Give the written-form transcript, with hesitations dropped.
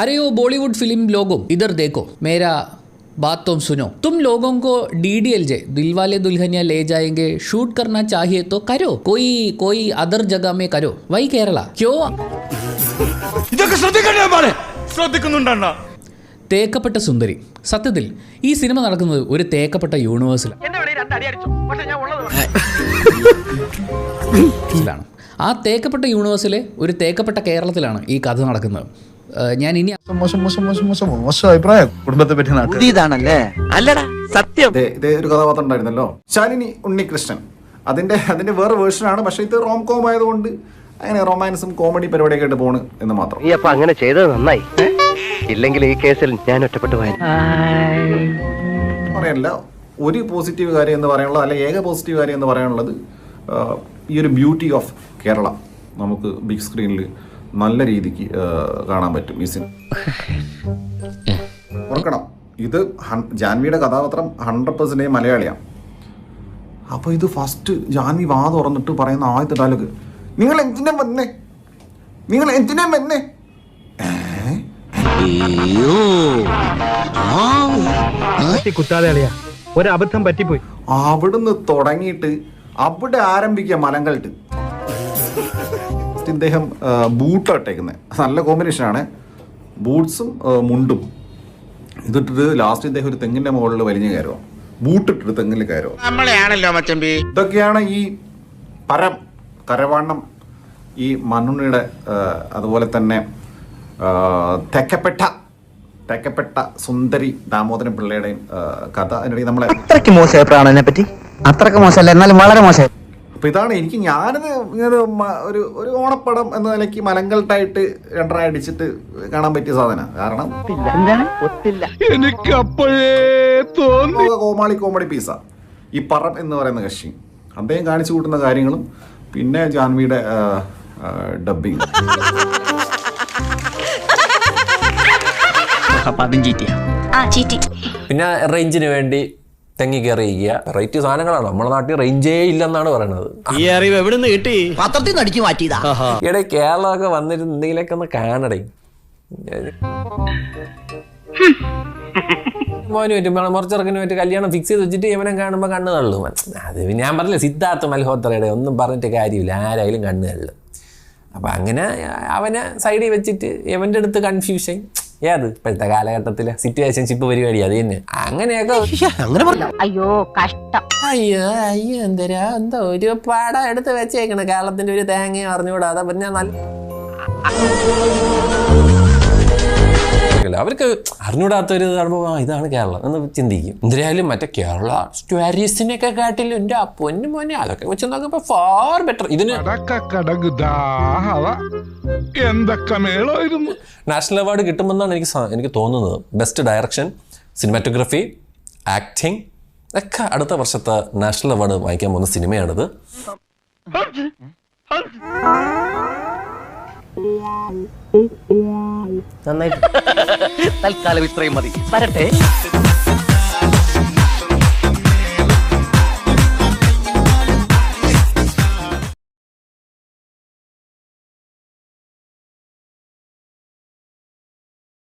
अरे वो बॉलीवुड फिल्म लोगों इधर देखो मेरा बात तुम सुनो तुम लोगों को DDLJ दिलवाले दुल्हनिया ले जाएंगे शूट करना चाहिए तो करो कोई अदर जगह में करो वही केरला क्यों തേക്കപ്പെട്ട സുന്ദരി സത്യത്തിൽ ഈ സിനിമ നടക്കുന്നത് ഒരു തേക്കപ്പെട്ട യൂണിവേഴ്സിലാണ് ആ തേക്കപ്പെട്ട യൂണിവേഴ്സിലെ ഒരു തേക്കപ്പെട്ട കേരളത്തിലാണ് ഈ കഥ നടക്കുന്നത് ഞാൻ ഇനി അഭിപ്രായം കുടുംബത്തെ പറ്റി അല്ലടാ സത്യം ഇതേ ഒരു കഥാപാത്രം ഉണ്ടായിരുന്നല്ലോ ശാലിനി ഉണ്ണികൃഷ്ണൻ അതിന്റെ വേറെ വേർഷനാണ്. പക്ഷെ ഇത് റോം കോം ആയതുകൊണ്ട് അങ്ങനെ റൊമാൻസും കോമഡി പരിപാടിയൊക്കെ ആയിട്ട് പോണ് എന്ന് മാത്രം. നീ അപ്പൊ അങ്ങനെ ചെയ്തത് നന്നായി, ഇല്ലെങ്കിൽ ഈ കേസിൽ ഞാൻ ഒറ്റപ്പെട്ടു പോയി പറയാനില്ല. ഒരു പോസിറ്റീവ് കാര്യം എന്ന് പറയാനുള്ളത് അല്ലെ ഏക പോസിറ്റീവ് കാര്യം എന്ന് പറയാനുള്ളത് ഈ ഒരു ബ്യൂട്ടി ഓഫ് കേരള നമുക്ക് ബിഗ് സ്ക്രീനിൽ നല്ല രീതിക്ക് കാണാൻ പറ്റും ഈ സിനിമ. ഓർക്കണം, ഇത് ജാൻവിയുടെ കഥാപാത്രം 100% മലയാളിയാണ്. അപ്പോൾ ഇത് ഫസ്റ്റ് ജാൻവി വാ തുറന്നിട്ട് പറയുന്ന ആദ്യത്തെ ഡയലോഗ്, നിങ്ങൾ എന്തിനാ വന്നേ, നിങ്ങൾ എന്തിനാ വന്നേ. ഒരബദ്ധം പറ്റിപ്പോയി. അവിടുന്ന് തുടങ്ങിയിട്ട് അവിടെ ആരംഭിക്കുക മലങ്കൾട്ട്. ഇദ്ദേഹം ബൂട്ടാട്ടേക്കുന്നത് നല്ല കോമ്പിനേഷനാണ്, ബൂട്ട്സും മുണ്ടും. ഇതിട്ടിട്ട് ലാസ്റ്റ് ഇദ്ദേഹം ഒരു തെങ്ങിന്റെ മുകളിൽ വലിഞ്ഞു കയറുക, ബൂട്ടിട്ടിട്ട് തെങ്ങിൽ കയറുക. ഇതൊക്കെയാണ് ഈ പരം കരവാണം ഈ മണ്ണുണ്ണിയുടെ അതുപോലെ തന്നെ തെക്കപ്പെട്ട സുന്ദരി ദാമോദരൻ പിള്ളയുടെയും കഥ. അതിനിടയിൽ നമ്മളെ അത്രയ്ക്ക് മോശമായ പ്രാണനെ പറ്റി അത്രയ്ക്ക് മോശമല്ല, എന്നാലും വളരെ മോശം. അപ്പൊ ഇതാണ് ഞാനിത് ഇങ്ങനെ ഒരു ഓണപ്പടം എന്ന നിലയ്ക്ക് മലങ്കൾട്ടായിട്ട് രണ്ടര അടിച്ചിട്ട് കാണാൻ പറ്റിയ സാധനം. കാരണം എനിക്ക് അപ്പോഴേ തോന്നി കോമഡി പീസ ഈ പറം എന്ന് പറയുന്ന കക്ഷി അദ്ദേഹം കാണിച്ചു കൂട്ടുന്ന കാര്യങ്ങളും പിന്നെ ജാൻവിയുടെ ഡബിങ്. പിന്നെ റേഞ്ചിന് വേണ്ടി തെങ്ങി കയറിയിരിക്കുക. റേറ്റ് സാധനങ്ങളാണ് നമ്മുടെ നാട്ടിൽ റേഞ്ചേ ഇല്ലെന്നാണ് പറയുന്നത്. ഈ അറിവ് എവിടെ നിന്ന് കിട്ടി? പത്രത്തിൽ നിന്ന് അടിച്ചു മാറ്റിയതാ. ഇവിടെ കേരളമൊക്കെ വന്നിരുന്ന് എന്തെങ്കിലുമൊക്കെ ഒന്ന് കാണടേ. മോന് പറ്റും മുറച്ചിറക്കിന് പറ്റി കല്യാണം ഫിക്സ് ചെയ്ത് വെച്ചിട്ട് ഇവനെ കാണുമ്പോൾ കണ്ണ് തള്ളും. അത് ഞാൻ പറഞ്ഞില്ല, സിദ്ധാർത്ഥ മൽഹോത്രയുടെ ഒന്നും പറഞ്ഞിട്ട് കാര്യമില്ല, ആരായാലും കണ്ണ് തള്ളും. അപ്പം അങ്ങനെ അവനെ സൈഡിൽ വെച്ചിട്ട് ഇവൻ്റെ അടുത്ത് കൺഫ്യൂഷൻ. ഏത് ഇപ്പോഴത്തെ കാലഘട്ടത്തിലെ സിറ്റുവേഷൻഷിപ്പ് പരിപാടി അത് തന്നെ. അങ്ങനെയൊക്കെ അയ്യോ എന്താ ഒരു പാടം എടുത്ത് വെച്ചേക്കണ്. കേരളത്തിന്റെ ഒരു തേങ്ങയും അറിഞ്ഞുകൂടാതെ പിന്നെ നല്ല അവർക്ക് അറിഞ്ഞൂടാത്തൊരു കാണുമ്പോൾ ഇതാണ് കേരളം എന്ന് ചിന്തിക്കും. എന്തായാലും മറ്റേ കേരള ടൂറിസ്റ്റിനൊക്കെ കാട്ടിലും എൻ്റെ പൊന്നു മോനെ അതൊക്കെ വെച്ച് നോക്കുമ്പോൾ ഫാർ ബെറ്റർ. ഇതിന് നാഷണൽ അവാർഡ് കിട്ടുമെന്നാണ് എനിക്ക് തോന്നുന്നത്. ബെസ്റ്റ് ഡയറക്ഷൻ, സിനിമാറ്റോഗ്രഫി, ആക്ടിങ് ഒക്കെ അടുത്ത വർഷത്തെ നാഷണൽ അവാർഡ് വാങ്ങിക്കാൻ പോകുന്ന സിനിമയാണിത്. നന്നായിട്ട് തൽക്കാലം ഇത്രയും മതി. വരട്ടെ.